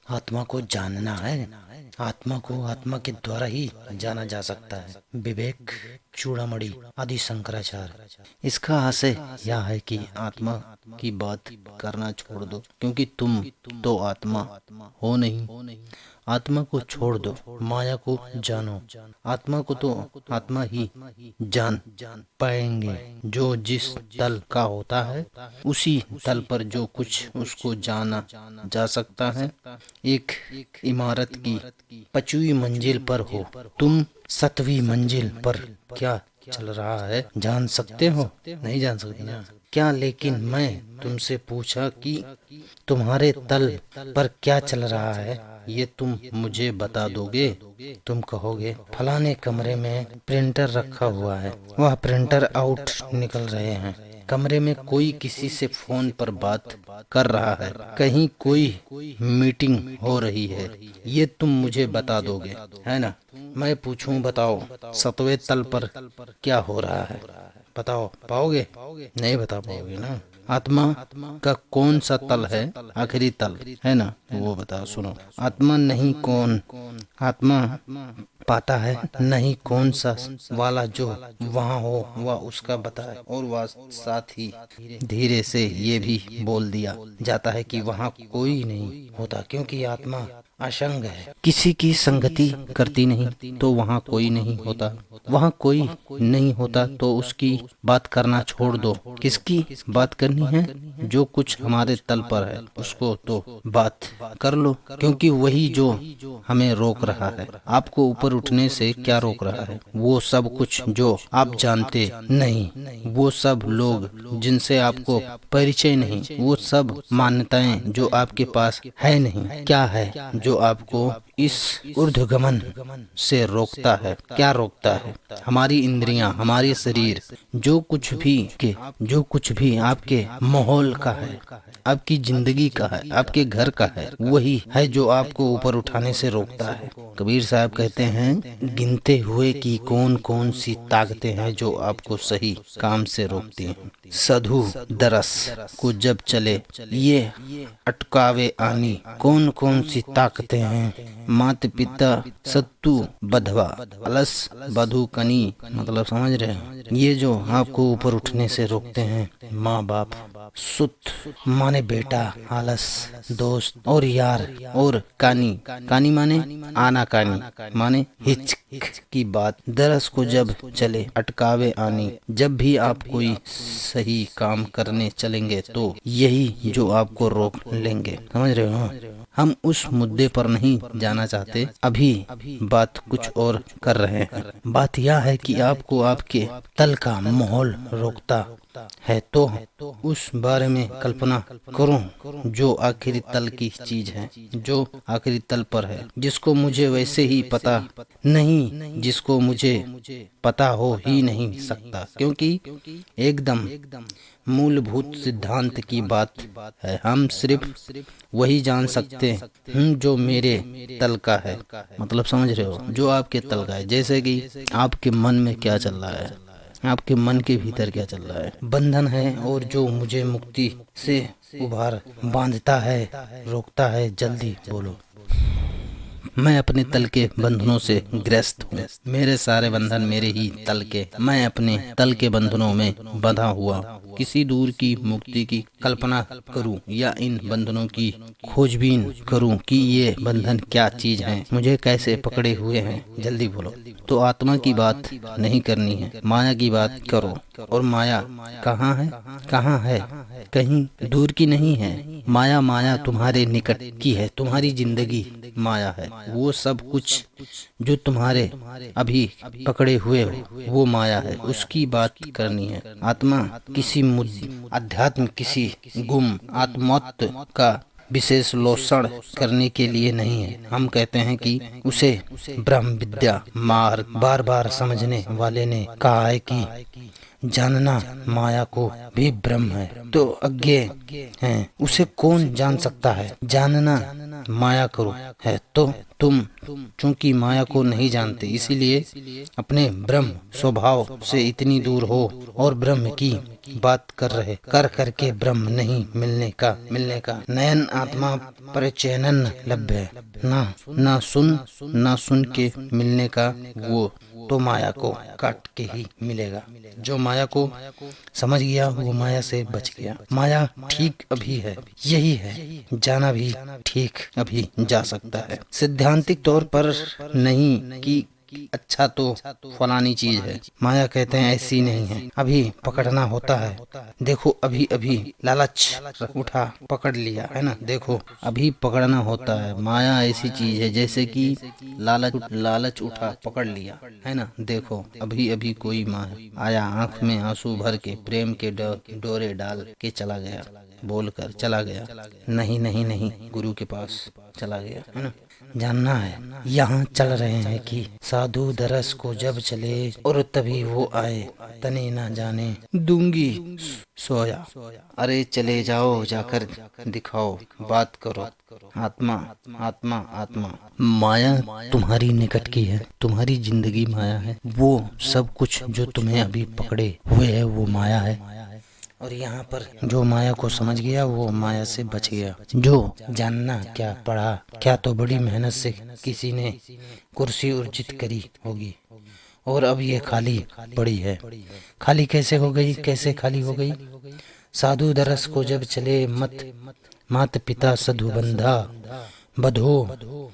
आत्मा को जानना है। आत्मा को आत्मा के द्वारा ही जाना जा सकता है। विवेक चूड़ामणि आदि शंकराचार्य। इसका आशय यह है कि आत्मा की बात करना छोड़ दो, क्योंकि तुम तो आत्मा हो नहीं। आत्मा को छोड़ दो, माया को जानो। आत्मा को तो आत्मा ही जान पाएंगे। जो जिस तल का होता है उसी तल पर जो कुछ उसको जाना जा सकता है। एक इमारत की 5वीं मंजिल पर हो तुम, 7वीं मंजिल पर क्या चल रहा है जान सकते हो? नहीं जान सकते ना। क्या लेकिन मैं तुमसे पूछा कि तुम्हारे तल पर क्या चल रहा है, ये तुम मुझे बता दोगे? तुम कहोगे फलाने कमरे में प्रिंटर रखा हुआ है, वह प्रिंटर आउट निकल रहे हैं। कमरे में कोई किसी से फोन पर बात कर रहा है, कहीं कोई मीटिंग हो रही है, ये तुम मुझे बता दोगे, है ना? मैं पूछूं बताओ 7वें तल पर क्या हो रहा है, बताओ पाओगे? नहीं बता पाओगे ना। आत्मा का कौन सा तल है? आखिरी तल है ना, वो बताओ। सुनो, आत्मा नहीं कौन आत्मा पाता है, नहीं कौन सा वाला जो वहाँ हो वह उसका बताए। और वह साथ ही धीरे से ये भी बोल दिया जाता है कि वहाँ कोई नहीं होता, क्योंकि आत्मा असंग है, किसी की संगति करती नहीं, तो वहाँ कोई नहीं होता। वहाँ कोई नहीं होता तो उसकी बात करना छोड़ दो। किसकी बात करनी है? जो कुछ हमारे तल पर है उसको तो बात कर लो, क्योंकि वही जो हमें रोक रहा है। आपको ऊपर उठने से क्या रोक रहा है? वो सब कुछ जो आप जानते नहीं, वो सब लोग जिनसे आपको परिचय नहीं, वो सब मान्यताएं जो आपके पास है नहीं। क्या है जो आपको इस ऊर्ध्वगमन से रोकता है? क्या रोकता है? हमारी इंद्रियां, हमारे शरीर, जो कुछ भी आपके माहौल का है, आपकी जिंदगी का है, आपके घर का है, वही है जो आपको ऊपर उठाने से रोकता है। कबीर साहब कहते हैं, गिनते हुए कि कौन कौन सी ताकतें हैं जो आपको सही काम से रोकती हैं। साधु दरस को जब चले ये अटकावे आनी, कौन कौन सी ताकतें हैं? माता पिता सत्तू बधवा अलस बधु कनी, मतलब समझ रहे हैं? ये जो आपको ऊपर उठने से रोकते हैं, माँ बाप, सुत माने बेटा, आलस दोस्त और यार, और कानी, कानी माने आना कानी माने हिच की बात। दरस को जब चले अटकावे आनी, जब भी आप कोई सही काम करने चलेंगे तो यही जो आपको रोक लेंगे। समझ रहे हो? हम उस मुद्दे पर नहीं जाना चाहते, अभी बात कुछ और कर रहे हैं। बात यह है कि आपको आपके तल का माहौल रोकता है तो उस बारे में कल्पना करो जो आखिरी तल की चीज है, जो आखिरी तल पर है, जिसको मुझे वैसे ही पता नहीं, जिसको मुझे पता हो ही नहीं सकता, क्योंकि एकदम मूलभूत सिद्धांत की बात है। हम सिर्फ वही जान सकते हैं जो मेरे तल का है। मतलब समझ रहे हो? जो आपके तल का है। जैसे कि आपके मन में क्या चल रहा है, आपके मन के भीतर क्या चल रहा है, बंधन है, और जो मुझे मुक्ति से उभार बांधता है, रोकता है। जल्दी बोलो। मैं अपने तल के बंधनों से ग्रस्त हूँ। मेरे सारे बंधन मेरे ही तल के, मैं अपने तल के बंधनों में बंधा हुआ। किसी दूर की मुक्ति की कल्पना करूं या इन बंधनों की खोजबीन करूं कि ये बंधन क्या चीज हैं, मुझे कैसे पकड़े हुए हैं? जल्दी बोलो। तो आत्मा की बात नहीं करनी है, माया की बात करो। और माया कहाँ है? कहाँ है? कहीं दूर की नहीं है। माया माया तुम्हारे निकट की है। तुम्हारी जिंदगी माया है। वो सब कुछ जो तुम्हारे अभी पकड़े हुए हो वो माया है, उसकी बात करनी है। आत्मा किसी अध्यात्म, किसी गुम आत्मत्व का विशेषलोषण करने के लिए नहीं है। हम कहते हैं कि उसे ब्रह्म विद्या मार्ग बार बार समझने वाले ने कहा है कि जानना माया को भी ब्रह्म है तो अज्ञेय है, उसे कौन जान सकता है। जानना माया को है तो तुम चूंकि माया को नहीं जानते, इसीलिए अपने ब्रह्म स्वभाव से इतनी दूर हो और ब्रह्म की बात कर करके ब्रह्म नहीं मिलने का नयन आत्मा परिचयन लभ्य है। ना सुन के मिलने का, वो तो माया को काट के ही मिलेगा। जो माया को समझ गया वो माया से बच गया। माया ठीक अभी है, यही है, जाना भी ठीक अभी जा सकता है। सिद्धांतिक तौर पर नहीं कि अच्छा तो फलानी चीज है। माया कहते हैं ऐसी नहीं है, अभी पकड़ना होता है। देखो अभी अभी लालच उठा पकड़ लिया है ना, देखो अभी पकड़ना होता है। माया ऐसी चीज है जैसे कि लालच उठा पकड़ लिया है ना, देखो अभी अभी कोई माया आया, आंख में आंसू भर के प्रेम के डोरे डाल के चला गया, बोलकर चला गया, नहीं गुरु के पास चला गया है ना। जानना है यहाँ चल रहे हैं कि साधु दरस को जब चले और तभी वो आए, तने ना जाने दूंगी सोया। अरे चले जाओ, जाकर दिखाओ, बात करो। आत्मा आत्मा आत्मा माया तुम्हारी निकट की है, तुम्हारी जिंदगी माया है। वो सब कुछ जो तुम्हें अभी पकड़े हुए है वो माया है। और यहाँ पर जो माया को समझ गया वो माया से बच गया। जो जानना क्या पड़ा, क्या तो बड़ी मेहनत से किसी ने कुर्सी अर्जित करी होगी और अब ये खाली पड़ी है। खाली कैसे हो गई, कैसे खाली हो गई? साधु दरस को जब चले मात पिता साधु बंधा बधो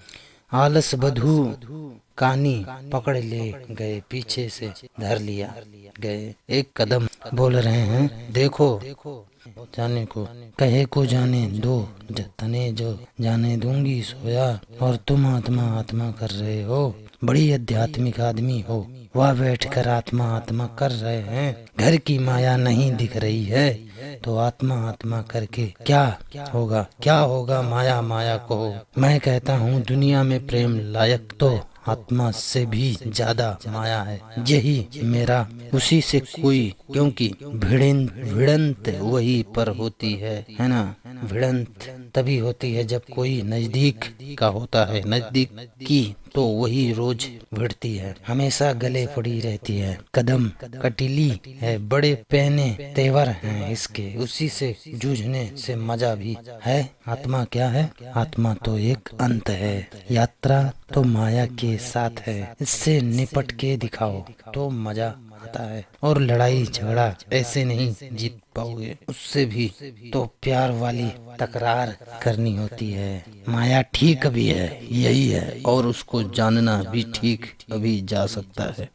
आलस बधू कानी पकड़ ले गए, पीछे से धर लिया गए। एक कदम बोल रहे हैं देखो जाने को, कहे को जाने दो, तने जो जाने दूंगी सोया। और तुम आत्मा आत्मा कर रहे हो, बड़ी आध्यात्मिक आदमी हो, वह बैठकर आत्मा आत्मा कर रहे हैं। घर की माया नहीं दिख रही है तो आत्मा आत्मा करके क्या होगा माया माया को। मैं कहता हूँ दुनिया में प्रेम लायक तो आत्मा से भी ज्यादा माया है। यही मेरा उसी से कोई, क्योंकि भिड़ंत वही पर होती है ना। भिड़ंत तभी होती है जब कोई नजदीक का होता है, नजदीक की तो वही रोज भिड़ती है, हमेशा गले पड़ी रहती है। कदम कटीली है, बड़े पहने तेवर हैं इसके, उसी से जूझने से मजा भी है। आत्मा क्या है? आत्मा तो एक अंत है, यात्रा तो माया के साथ है। इससे निपट के दिखाओ तो मजा आता है। और लड़ाई झगड़ा ऐसे नहीं जीत पाओगे, उससे भी तो प्यार वाली तकरार करनी होती है। माया ठीक भी है, यही है, और उसको जानना भी ठीक अभी जा सकता है।